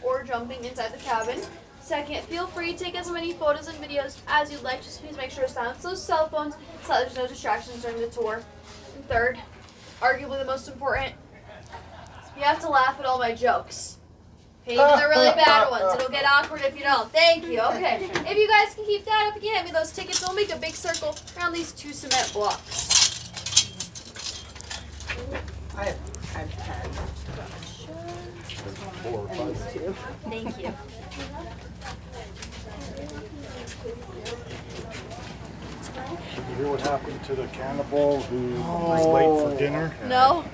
before jumping inside the cabin. Second, feel free to take as many photos and videos as you'd like. Just please make sure to silence those cell phones so that there's no distractions during the tour. And third, arguably the most important, you have to laugh at all my jokes. Okay, even the really bad ones. It'll get awkward if you don't. Thank you. Okay. If you guys can keep that up, you can hand me those tickets. We'll make a big circle around these 2 cement blocks. I have 10. 4 or 5. Thank you. Did you hear what happened to the cannibal who was late for dinner? No?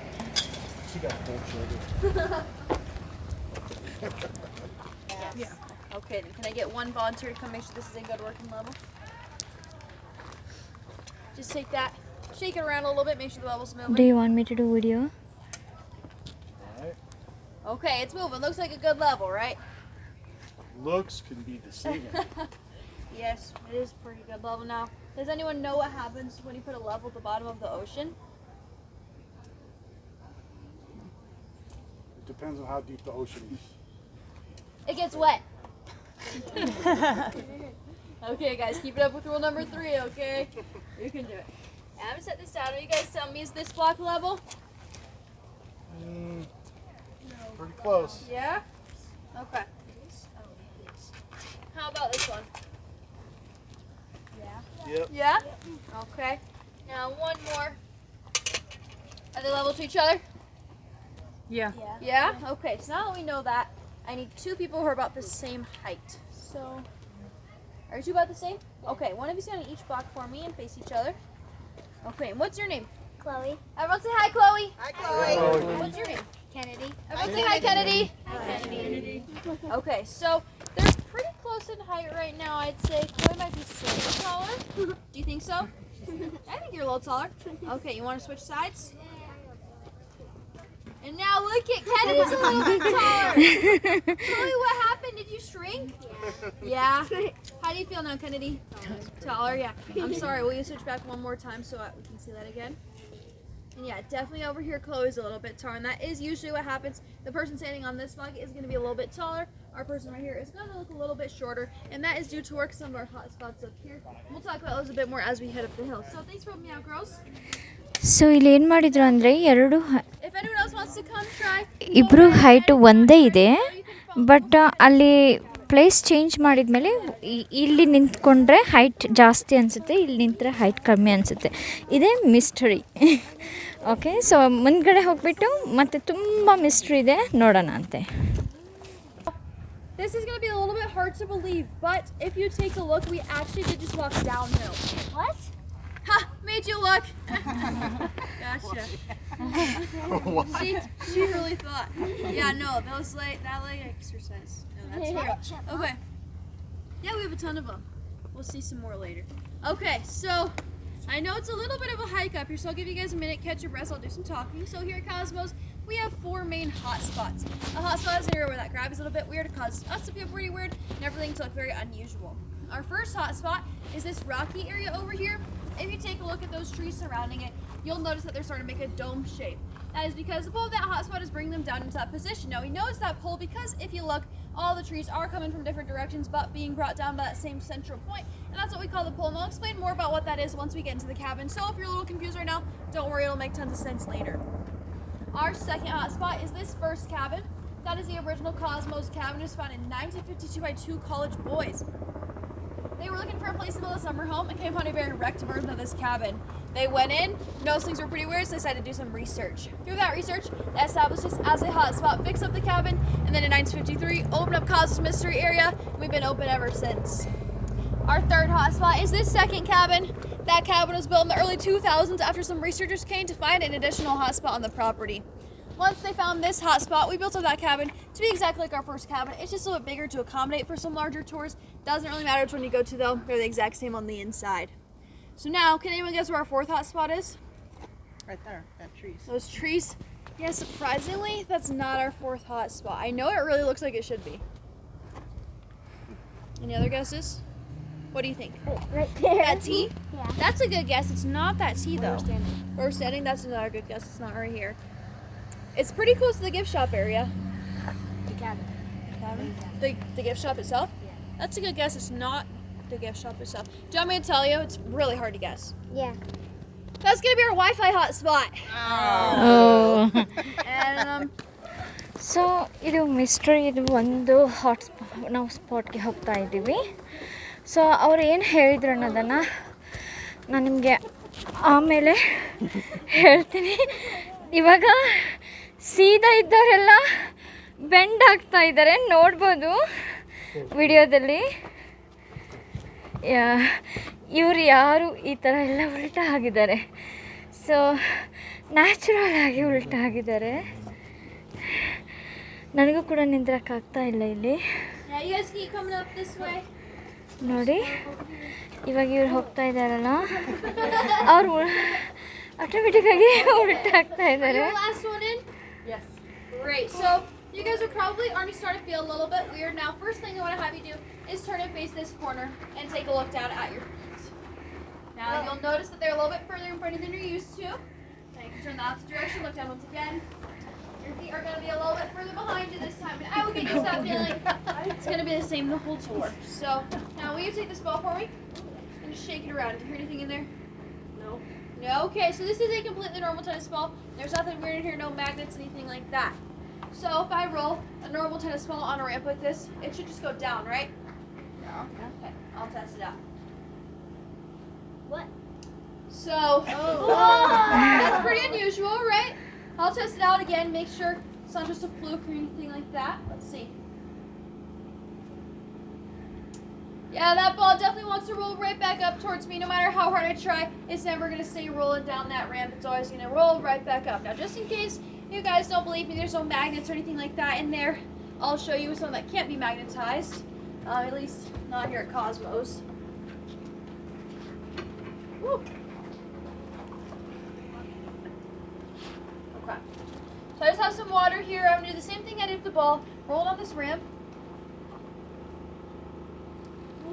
He got cold shoulder. Yeah. Okay, then can I get one volunteer to come make sure this is in good working level? Just take that, shake it around a little bit, make sure the level's moving. Do you want me to do video? Right? Okay, it's moving. Looks like a good level, right? Looks can be deceiving. Yes, it is pretty good level now. Does anyone know what happens when you put a level at the bottom of the ocean? It depends on how deep the ocean is. It gets wet. Okay, guys, keep it up with rule number 3, okay? You can do it. I'm gonna set this down. Will you guys tell me, is this block level? Pretty close. Yeah? Okay. How about this one? Yep. Yeah? Okay. Now one more. Are they level to each other? Yeah. Yeah? Okay, so now that we know that, I need 2 people who are about the same height. So, are you 2 about the same? Okay, one of you's gonna each block for me and face each other. Okay, and what's your name? Chloe. Everyone say hi, Chloe. Hi, Chloe. What's your name? Kennedy. Everyone say hi, Kennedy. Hi, Kennedy. Okay, so they're pretty close in height right now. I'd say Chloe might be slightly taller. Do you think so? I think you're a little taller. Okay, you want to switch sides? And now look at Kennedy's a little bit taller. Chloe, what happened? Did you shrink? Yeah. How do you feel now, Kennedy? Taller, yeah. I'm sorry. Will you switch back one more time so we can see that again? And yeah, definitely over here, Chloe's a little bit taller, and that is usually what happens. The person standing on this block is going to be a little bit taller. Our person right here is going to look a little bit shorter, and that is due to work some of our hot spots up here. We'll talk about those a bit more as we head up the hill. So thanks for helping me out, girls. So ಇಲ್ಲಿ ಏನು ಮಾಡಿದ್ರು ಅಂದರೆ ಎರಡು If anyone else wants to come try, ಇಬ್ಬರು height ಒಂದೇ ಇದೆ but ಅಲ್ಲಿ place change ಮಾಡಿದ್ಮೇಲೆ ಇಲ್ಲಿ ನಿಂತ್ಕೊಂಡ್ರೆ ಹೈಟ್ ಜಾಸ್ತಿ ಅನಿಸುತ್ತೆ, ಇಲ್ಲಿ ನಿಂತರೆ ಹೈಟ್ ಕಮ್ಮಿ ಅನಿಸುತ್ತೆ. ಇದೇ ಮಿಸ್ಟ್ರಿ. ಓಕೆ, ಸೊ ಮುಂದ್ಗಡೆ ಹೋಗ್ಬಿಟ್ಟು ಮತ್ತೆ ತುಂಬ ಮಿಸ್ಟ್ರಿ ಇದೆ, ನೋಡೋಣ ಅಂತೆ. This is going to be a little bit hard to believe, but if you take a look, we actually did just walk downhill. What? Ha! Made you look! Gotcha. She really thought. Yeah, no, that leg exercise. No, that's fair. Okay. Yeah, we have a ton of them. We'll see some more later. Okay, so I know it's a little bit of a hike up here, so I'll give you guys a minute, catch your breath, I'll do some talking. So here at Cosmos, we have 4 main hot spots. A hot spot is an area where that grab is a little bit weird. It causes us to feel pretty weird and everything to look very unusual. Our first hot spot is this rocky area over here. If you take a look at those trees surrounding it, you'll notice that they're starting to make a dome shape. That is because the pull of that hot spot is bringing them down into that position. Now we know it's that pull because if you look, all the trees are coming from different directions but being brought down to that same central point, and that's what we call the pull. And I'll explain more about what that is once we get into the cabin. So if you're a little confused right now, don't worry, it'll make tons of sense later. Our second hot spot is this first cabin. That is the original Cosmos cabin. It was found in 1952 by 2 college boys. They were looking for a place to build a summer home and came upon a very wrecked version of this cabin. They went in, noticed things were pretty weird, so they decided to do some research. Through that research, they established this as a hotspot, fixed up the cabin, and then in 1953, opened up Cosmos Mystery Area. We've been open ever since. Our third hotspot is this second cabin. That cabin was built in the early 2000s after some researchers came to find an additional hotspot on the property. Once they found this hotspot, we built up that cabin to be exactly like our first cabin. It's just a little bit bigger to accommodate for some larger tours. Doesn't really matter which one you go to though. They're the exact same on the inside. So now, can anyone guess where our fourth hotspot is? Right there, that trees. Those trees? Yeah, surprisingly, that's not our fourth hotspot. I know it really looks like it should be. Any other guesses? What do you think? Right there. That T? Yeah. That's a good guess. It's not that T though. standing. Where we're standing, that's another good guess. It's not right here. It's pretty close to the gift shop area. The cabin. The gift shop itself? That's a good guess. It's not the gift shop itself. Do you want me to tell you? It's really hard to guess. Yeah. That's gonna be our Wi-Fi hotspot. And so ಇದು mystery, ಇದು ಒಂದು ನಾವು ಸ್ಪಾಟ್ಗೆ ಹೋಗ್ತಾ ಇದ್ದೀವಿ. So ಅವ್ರು ಏನು ಹೇಳಿದ್ರು ಅನ್ನೋದನ್ನು ನಾನು ನಿಮಗೆ ಆಮೇಲೆ ಹೇಳ್ತೀನಿ. ಇವಾಗ ಸೀದಾ ಇದ್ದವರೆಲ್ಲ ಬೆಂಡ್ ಆಗ್ತಾ ಇದ್ದಾರೆ, ನೋಡ್ಬೋದು ವಿಡಿಯೋದಲ್ಲಿ. ಇವರು ಯಾರು ಈ ಥರ ಎಲ್ಲ ಉಲ್ಟಾ ಆಗಿದ್ದಾರೆ. ಸೊ ನ್ಯಾಚುರಲ್ ಆಗಿ ಉಲ್ಟಾ ಆಗಿದ್ದಾರೆ. ನನಗೂ ಕೂಡ ನಿಂದ್ರಕ್ಕಾಗ್ತಾ ಇಲ್ಲ ಇಲ್ಲಿ. yeah, you guys keep coming up this way. ನೋಡಿ ಇವಾಗ ಇವ್ರು ಹೋಗ್ತಾ ಇದ್ದಾರಲ್ಲ, ಅವ್ರು ಆಟೋಮೆಟಿಕ್ಕಾಗಿ ಉಲ್ಟಾ ಆಗ್ತಾ Are ಇದ್ದಾರೆ. you the last one in? Yes. Great. So you guys are probably already starting to feel a little bit weird now. First thing I want to have you do is turn and face this corner and take a look down at your feet. Now you'll notice that they're a little bit further in front of you than you're used to. Now you can turn the opposite direction, look down once again. Your feet are going to be a little bit further behind you this time, and I will get used to that feeling. It's going to be the same the whole tour. So now will you take this ball for me and just shake it around? Do you hear anything in there? No. No? Okay, so this is a completely normal tennis ball. There's nothing weird in here, no magnets, anything like that. So if I roll a normal tennis ball on a ramp like this, it should just go down, right? No. Okay, I'll test it out. What? So, that's pretty unusual, right? I'll test it out again, make sure it's not just a fluke or anything like that. Let's see. Yeah, that ball definitely wants to roll right back up towards me. No matter how hard I try, it's never going to stay rolling down that ramp. It's always going to roll right back up. Now, just in case you guys don't believe me, there's no magnets or anything like that in there, I'll show you something that can't be magnetized. At least not here at Cosmos. Woo. Okay. So I just have some water here. I'm going to do the same thing I did with the ball. Roll it on this ramp.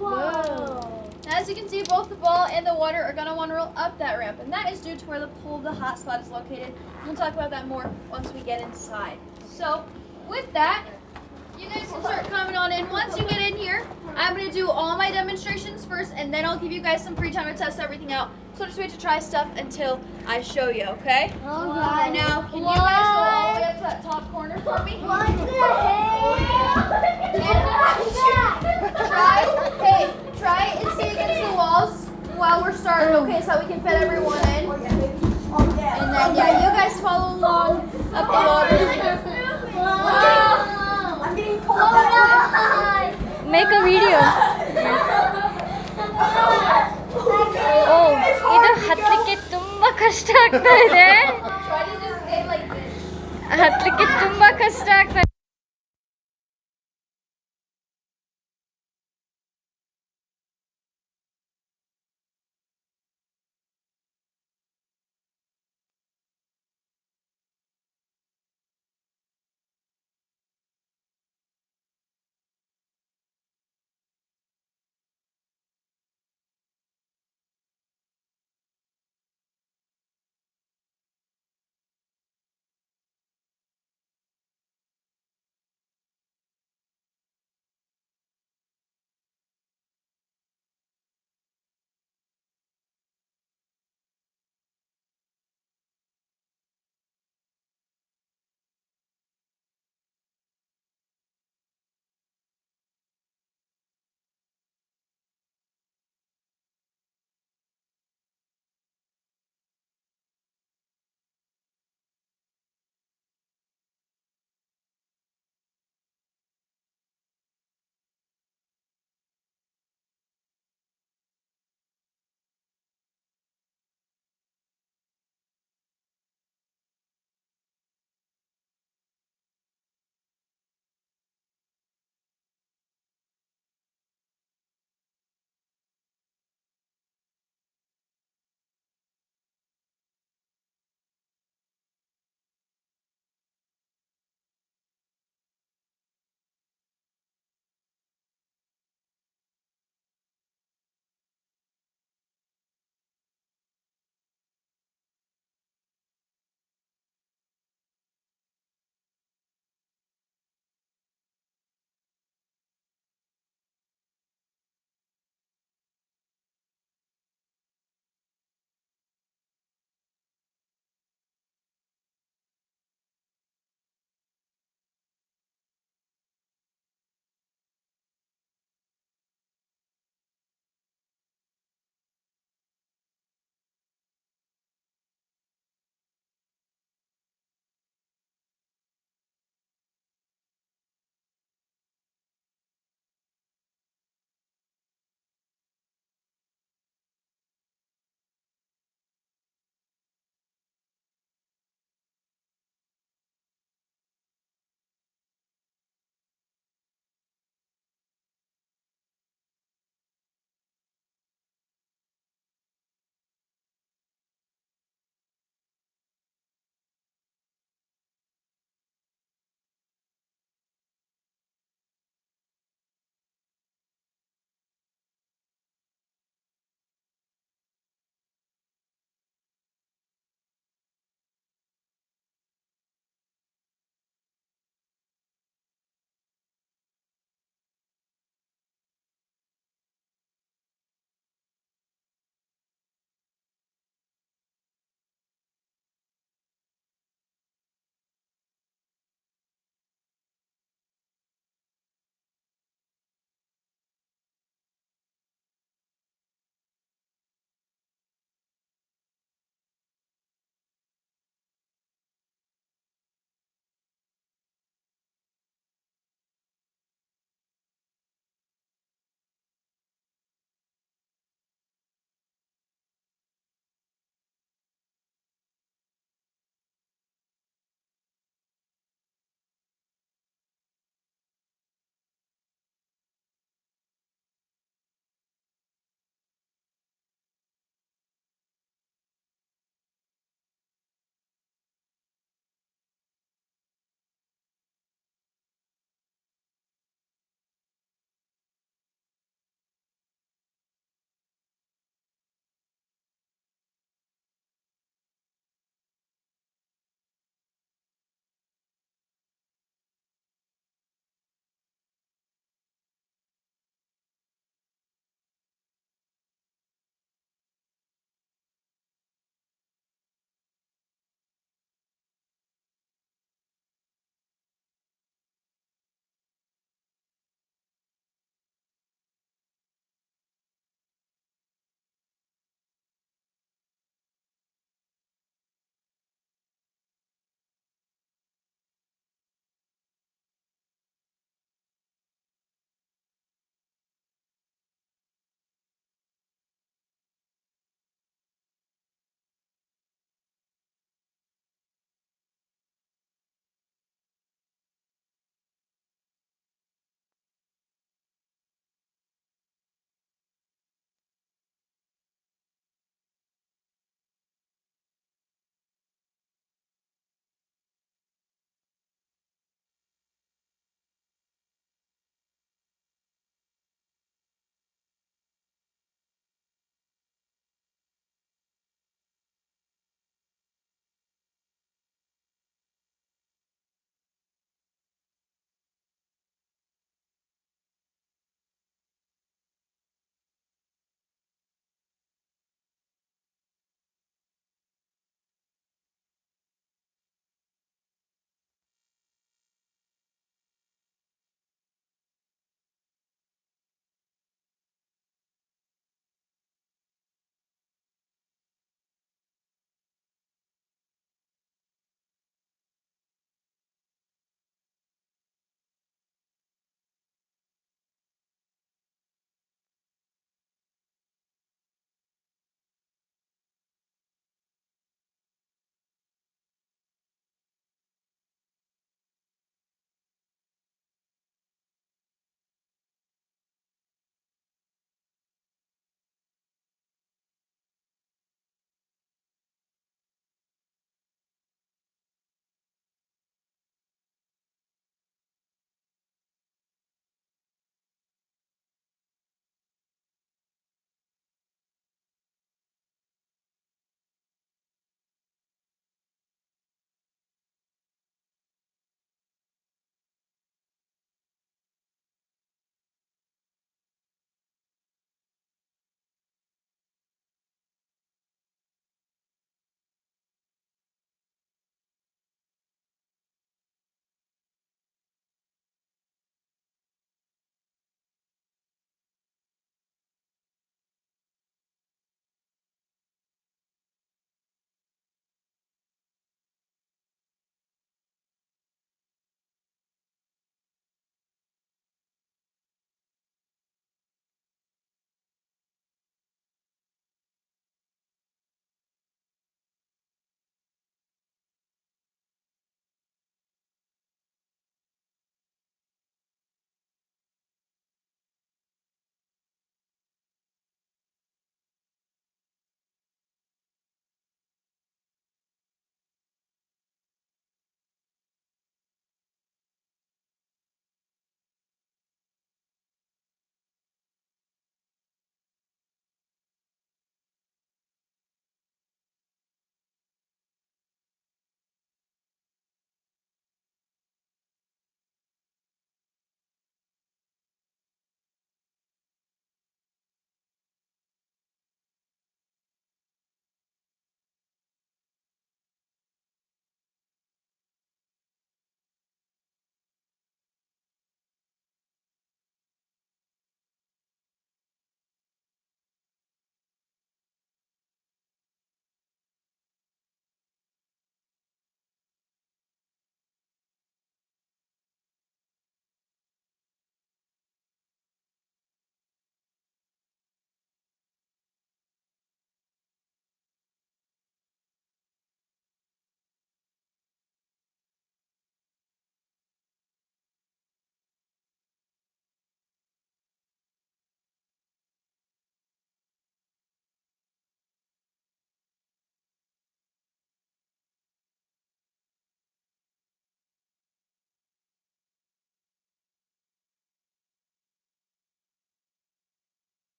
Whoa. As you can see, both the ball and the water are going to want to roll up that ramp, and that is due to where the pull of the hot spot is located. We'll talk about that more once we get inside. So, with that, you guys can start coming on in. Once you get in here, I'm going to do all my demonstrations first, and then I'll give you guys some free time to test everything out. So just wait to try stuff until I show you, okay? Alright. Now, can you guys go all the way up to that top corner for me? What the Try and stay against the walls while we're starting, okay, so we can fit everyone in. And then, yeah, you guys follow along up the water. I'm getting cold. Make a video. ಓ, ಇದು ಹತ್ತಲಿಕ್ಕೆ ತುಂಬ ಕಷ್ಟ ಆಗ್ತಾ ಇದೆ. Try to just stay like this. ಹತ್ತಲಿಕ್ಕೆ ತುಂಬ ಕಷ್ಟ ಆಗ್ತಾ ಇದೆ.